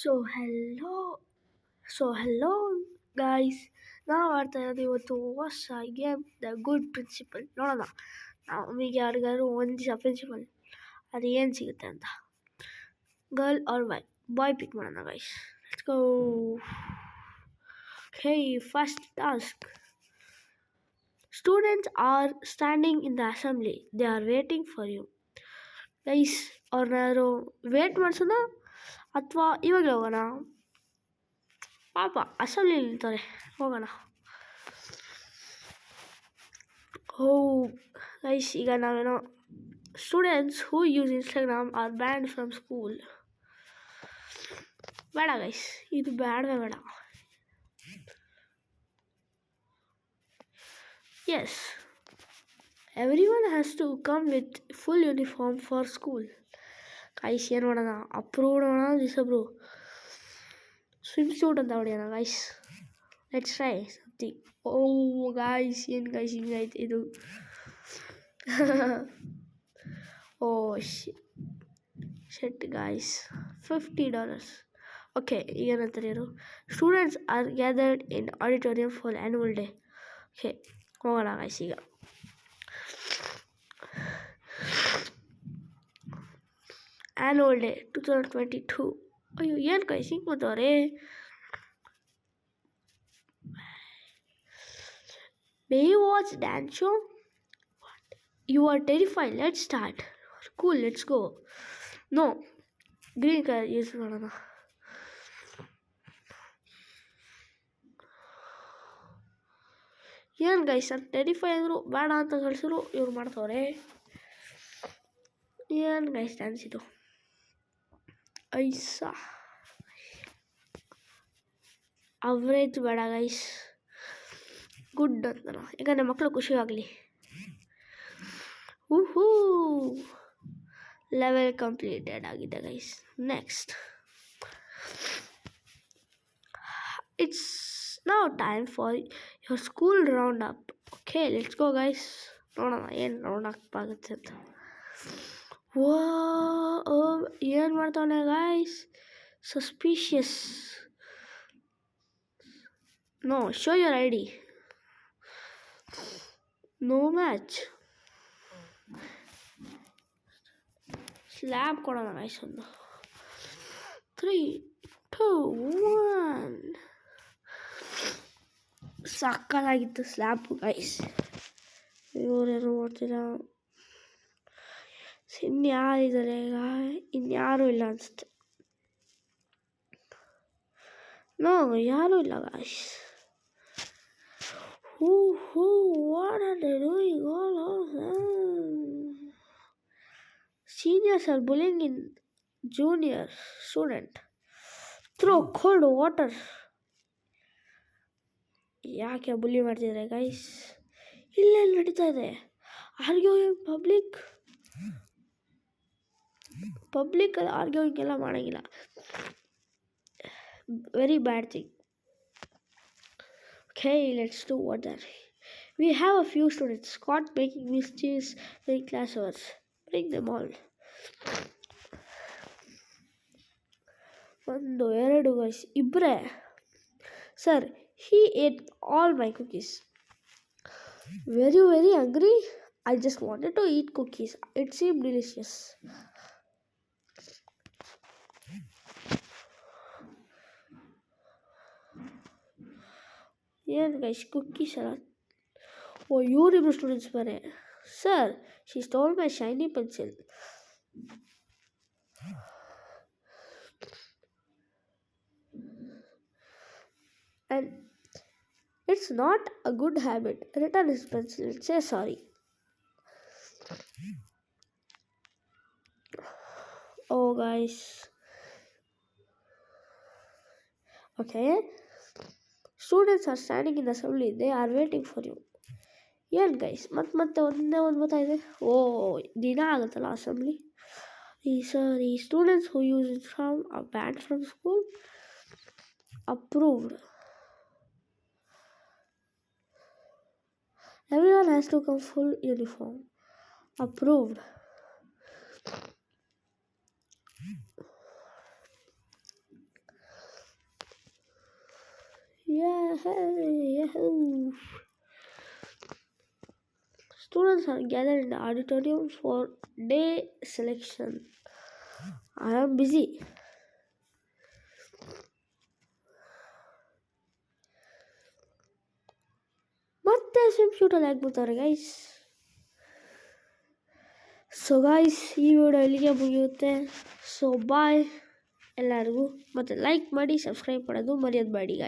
So hello so guys, ನಾವು ಆಡ್ತಾ ಇರೋದು ಇವತ್ತು ಹೊಸ ಗೇಮ್ ದ ಗುಡ್ ಪ್ರಿನ್ಸಿಪಲ್. ನೋಡೋಣ ನಮಗೆ ಯಾರಿಗಾದ್ರು ಒಂದು ದಿವಸ ಪ್ರಿನ್ಸಿಪಲ್ ಅದು ಏನು ಸಿಗುತ್ತೆ ಅಂತ. ಗರ್ಲ್ ಆರ್ ಬಾಯ್ ಪಿಕ್ ಮಾಡೋಣ guys. Let's go. Hey, first task. Students are standing in the assembly. They are waiting for you. Guys, ಅವ್ರನ್ನಾದ್ರು ವೇಟ್ ಮಾಡಿಸೋಣ ಅಥವಾ ಇವಾಗಲೇ ಹೋಗೋಣ? ಪಾಪ ಅಸೆಂಬ್ಲಿ ನಿಲ್ತಾರೆ, ಹೋಗೋಣ. ಓ ಗೈಸ್, ಈಗ ನಾವೇನೋ students who use Instagram are banned from school. ಬೇಡ ಗೈಸ್, ಇದು ಬೇಡವೇ ಬೇಡ. Yes, everyone has to come with full uniform for school. Guys, ಏನು ಮಾಡೋಣ? ಅಪ್ರೂವ್ಡ್ ಮಾಡೋಣ, ಡಿಸಪ್ರೂವ್? ಸ್ವಿಮ್ ಸೂಟ್ ಅಂತ ಹೊಡೆಯೋಣ guys. Let's try something. Oh guys, ಏನು ಗೈಸ್ ಹಿಂಗೈತೆ ಇದು? Oh shit guys, $50. ಓಕೆ, ಈಗೇನಂತಾರೆ ಇವರು? Students are gathered in auditorium for annual day. Okay, ಹೋಗೋಣ ಗೈಸ್. ಈಗ ಆ್ಯನ್ಯುವಲ್ ಡೇ 2022. ಅಯ್ಯೋ, ಏನು ಗೈಸ್ ಹಿಂಗೆ ಬಂದವ್ರೆ? May you watch dance show? You are terrified. Let's start. Cool, let's go. No, green color use ಮಾಡೋಣ. ಏನು ಗೈಸ್, ನಾನು ಟೆರಿಫೈ ಅಂದರು ಬೇಡ ಅಂತ ಕಳಿಸಿದ್ರು, ಇವ್ರು ಮಾಡ್ತವ್ರೆ. ಏನು ಗೈಸ್ ಡ್ಯಾನ್ಸ್ ಇದು? ಐಸಾ ಅವರೇಜ್ ಬೇಡ ಗೈಸ್, ಗುಡ್ ಅಂತ. ಈಗ ನಮ್ಮ ಮಕ್ಕಳು ಖುಷಿಯಾಗಲಿ. ಹೂ ಲೆವೆಲ್ ಕಂಪ್ಲೀಟೆಡ್ ಆಗಿದೆ guys. Next, it's now time for your school round up. Okay, let's go guys. ನೋಡೋಣ ಏನು ರೌಂಡ್ ಅಪ್ ಆಗುತ್ತೆ ಅಂತ. ಏನು ಮಾಡ್ತಾವನೆ guys? Suspicious. No, show your ID. No match. Slap ಕೊಡೋಣ ಗೈಸ್ ಒಂದು. 3, 2, 1. ಸಕ್ಕತ್ತಾಗಿತ್ತು ಸ್ಲ್ಯಾಬ್ ಗೈಸ್. ಇವರೇನು ಮಾಡ್ತೀರಾ? ಇನ್ಯಾರಿದ್ದಾರೆ ಈಗ? ಇನ್ಯಾರೂ ಇಲ್ಲ ಅನಿಸುತ್ತೆ. ನೋ, ಯಾರೂ ಇಲ್ಲ guys. What are they doing? Seniors are bullying in junior student. Throw cold water. ಯಾಕೆ ಬುಲಿ ಮಾಡ್ತಿದ್ದಾರೆ ಗೈಸ್? ಇಲ್ಲ ನಡೀತಾ ಇದೆ ಆರ್ಗ್ಯೂಯಿಂಗ್. ಪಬ್ಲಿಕ್ ಆರ್ಗ್ಯೂಯಿಂಗ್ ಎಲ್ಲ ಮಾಡೋಂಗಿಲ್ಲ. Very bad thing. Okay, let's do what that. We have a few students caught making mischiefs during class hours. Bring them all. 1, 2 guys, ಇಬ್ಬರೇ. Sir, he ate all my cookies. Were you very hungry? I just wanted to eat cookies. It seemed delicious. ಏನು guys, cookies ಅಲ್ಲ? ಓ, ಇವರಿಬ್ರು students ಬರೇ. Sir, she stole my shiny pencil. And it's not a good habit. Return his pencil and say sorry. Oh guys. Okay. Students are standing in the assembly. They are waiting for you. ಏನು guys, ಮತ್ತೆ ಒಂದೇ ಒಂದು ಗೊತ್ತಾಯಿದೆ. ಓ, ದಿನ ಆಗುತ್ತಲ್ಲ assembly. ಈ students who use from a ban from school. Approved. Everyone has to come full uniform. Approved. Students are gathered in the auditorium for day selection. I am busy. ಮತ್ತೆ swim ಶೂಟಲ್ಲಿ ಆಗ್ಬಿಡ್ತಾರೆ guys. So guys, ಈ video ಇಲ್ಲಿಗೆ ಮುಗಿಯುತ್ತೆ. So bye ಎಲ್ಲರಿಗೂ. ಮತ್ತು like ಮಾಡಿ, subscribe ಮಾಡೋದು ಮರೆಯೋದು ಬೇಡಿ guys.